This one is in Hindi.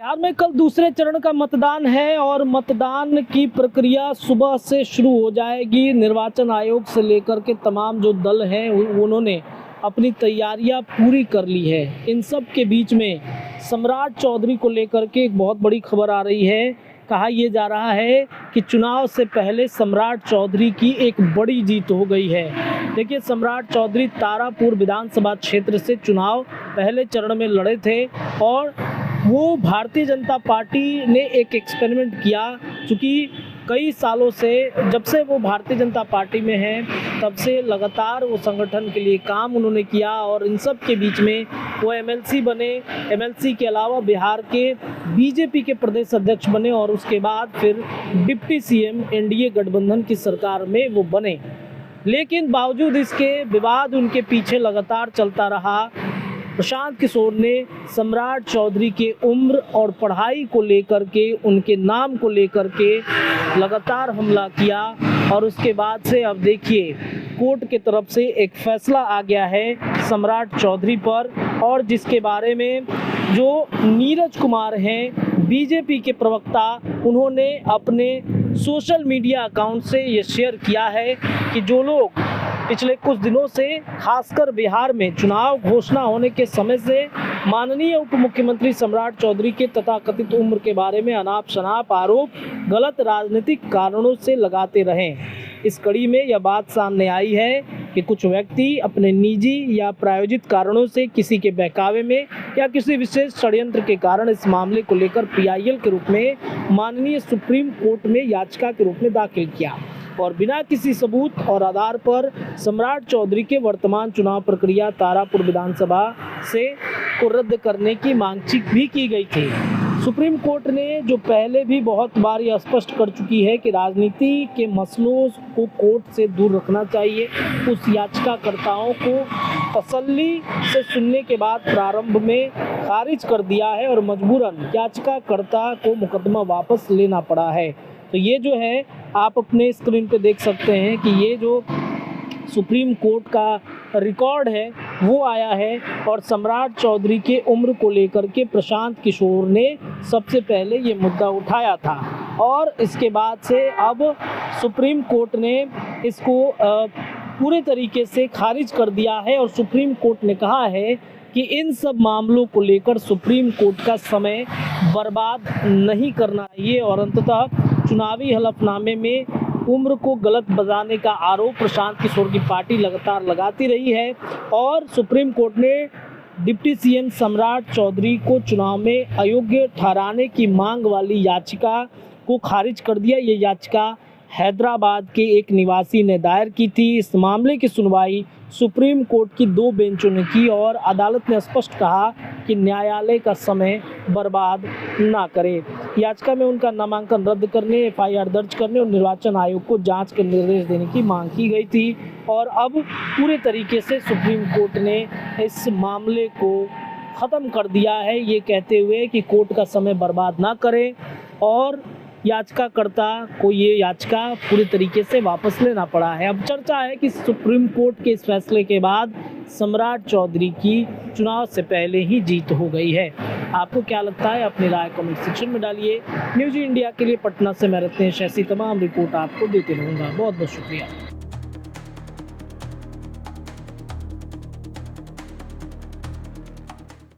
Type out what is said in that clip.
बिहार में कल दूसरे चरण का मतदान है और मतदान की प्रक्रिया सुबह से शुरू हो जाएगी। निर्वाचन आयोग से लेकर के तमाम जो दल हैं उन्होंने अपनी तैयारियां पूरी कर ली है। इन सब के बीच में सम्राट चौधरी को लेकर के एक बहुत बड़ी खबर आ रही है। कहा यह जा रहा है कि चुनाव से पहले सम्राट चौधरी की एक बड़ी जीत हो गई है। देखिए, सम्राट चौधरी तारापुर विधानसभा क्षेत्र से चुनाव पहले चरण में लड़े थे और वो भारतीय जनता पार्टी ने एक एक्सपेरिमेंट किया। चूँकि कई सालों से, जब से वो भारतीय जनता पार्टी में हैं, तब से लगातार वो संगठन के लिए काम उन्होंने किया और इन सब के बीच में वो एमएलसी बने। एमएलसी के अलावा बिहार के बीजेपी के प्रदेश अध्यक्ष बने और उसके बाद फिर डिप्टी सीएम एनडीए गठबंधन की सरकार में वो बने। लेकिन बावजूद इसके विवाद उनके पीछे लगातार चलता रहा। प्रशांत किशोर ने सम्राट चौधरी के उम्र और पढ़ाई को लेकर के, उनके नाम को लेकर के लगातार हमला किया और उसके बाद से अब देखिए कोर्ट की तरफ से एक फैसला आ गया है सम्राट चौधरी पर, और जिसके बारे में जो नीरज कुमार हैं बीजेपी के प्रवक्ता, उन्होंने अपने सोशल मीडिया अकाउंट से ये शेयर किया है कि जो लोग पिछले कुछ दिनों से, खासकर बिहार में चुनाव घोषणा होने के समय से माननीय उप मुख्यमंत्री सम्राट चौधरी के तथाकथित उम्र के बारे में अनाप शनाप आरोप गलत राजनीतिक कारणों से लगाते रहें। इस कड़ी में यह बात सामने आई है कि कुछ व्यक्ति अपने निजी या प्रायोजित कारणों से किसी के बहकावे में या किसी विशेष षड्यंत्र के कारण इस मामले को लेकर पीआईएल के रूप में माननीय सुप्रीम कोर्ट में याचिका के रूप में दाखिल किया और बिना किसी सबूत और आधार पर सम्राट चौधरी के वर्तमान चुनाव प्रक्रिया तारापुर विधानसभा से को रद्द करने की मांग भी की गई थी। सुप्रीम कोर्ट ने जो पहले भी बहुत बार यह स्पष्ट कर चुकी है कि राजनीति के मसलों को कोर्ट से दूर रखना चाहिए, उस याचिकाकर्ताओं को तसल्ली से सुनने के बाद प्रारंभ में खारिज कर दिया है और मजबूरन याचिकाकर्ता को मुकदमा वापस लेना पड़ा है। तो ये जो है, आप अपने स्क्रीन पे देख सकते हैं कि ये जो सुप्रीम कोर्ट का रिकॉर्ड है वो आया है और सम्राट चौधरी के उम्र को लेकर के प्रशांत किशोर ने सबसे पहले ये मुद्दा उठाया था और इसके बाद से अब सुप्रीम कोर्ट ने इसको पूरे तरीके से खारिज कर दिया है और सुप्रीम कोर्ट ने कहा है कि इन सब मामलों को लेकर सुप्रीम कोर्ट का समय बर्बाद नहीं करना चाहिए और अंततः चुनावी हलफनामे में उम्र को गलत बताने का आरोप प्रशांत किशोर की पार्टी लगातार लगाती रही है और सुप्रीम कोर्ट ने डिप्टी सीएम सम्राट चौधरी को चुनाव में अयोग्य ठहराने की मांग वाली याचिका को खारिज कर दिया। ये याचिका हैदराबाद के एक निवासी ने दायर की थी। इस मामले की सुनवाई सुप्रीम कोर्ट की 2 बेंचों ने की और अदालत ने स्पष्ट कहा कि न्यायालय का समय बर्बाद ना करे। याचिका में उनका नामांकन रद्द करने, एफआईआर दर्ज करने और निर्वाचन आयोग को जांच के निर्देश देने की मांग की गई थी और अब पूरे तरीके से सुप्रीम कोर्ट ने इस मामले को ख़त्म कर दिया है, ये कहते हुए कि कोर्ट का समय बर्बाद ना करें और याचिकाकर्ता को ये याचिका पूरी तरीके से वापस लेना पड़ा है। अब चर्चा है कि सुप्रीम कोर्ट के इस फैसले के बाद सम्राट चौधरी की चुनाव से पहले ही जीत हो गई है। आपको क्या लगता है? अपनी राय कमेंट सेक्शन में डालिए। न्यूज़ इंडिया के लिए पटना से मैं रत्नेश ऐसी तमाम रिपोर्ट आपको देते रहूँगा। बहुत बहुत शुक्रिया।